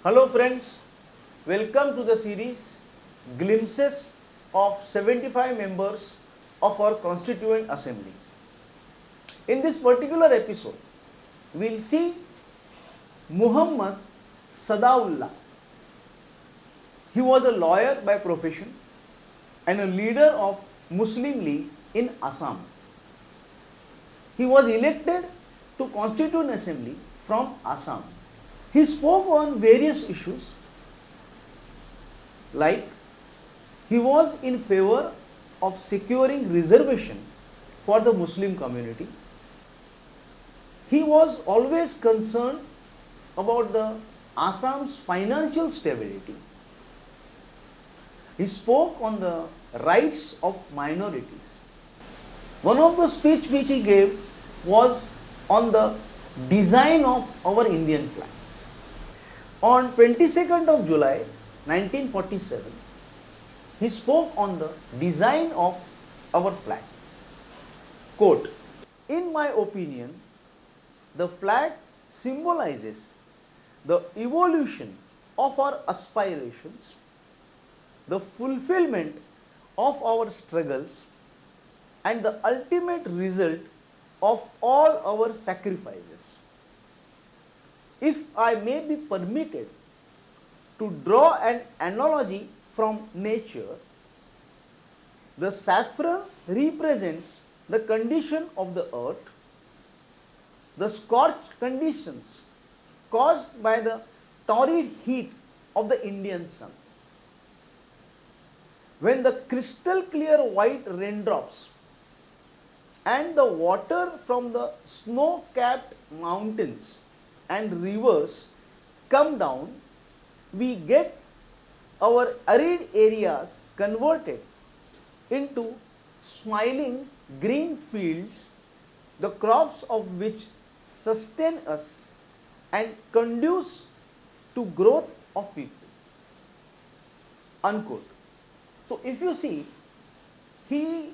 Hello friends, welcome to the series Glimpses of 75 members of our Constituent Assembly. In this particular episode, we will see Muhammed Saadulla. He was a lawyer by profession and a leader of Muslim League in Assam. He was elected to Constituent Assembly from Assam. He spoke on various issues like he was in favor of securing reservation for the Muslim community. He was always concerned about the Assam's financial stability. He spoke on the rights of minorities. One of the speech which he gave was on the design of our Indian flag. On 22nd of July 1947, he spoke on the design of our flag. Quote, "In my opinion, the flag symbolizes the evolution of our aspirations, the fulfillment of our struggles, and the ultimate result of all our sacrifices. If I may be permitted to draw an analogy from nature, the saffron represents the condition of the earth, the scorched conditions caused by the torrid heat of the Indian sun. When the crystal clear white raindrops and the water from the snow-capped mountains and rivers come down, we get our arid areas converted into smiling green fields, the crops of which sustain us and conduce to growth of people." Unquote. So if you see, he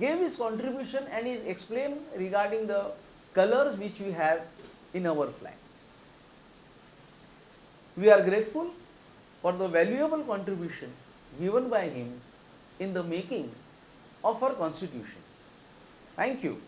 gave his contribution and is explained regarding the colors which we have in our flag. We are grateful for the valuable contribution given by him in the making of our constitution. Thank you.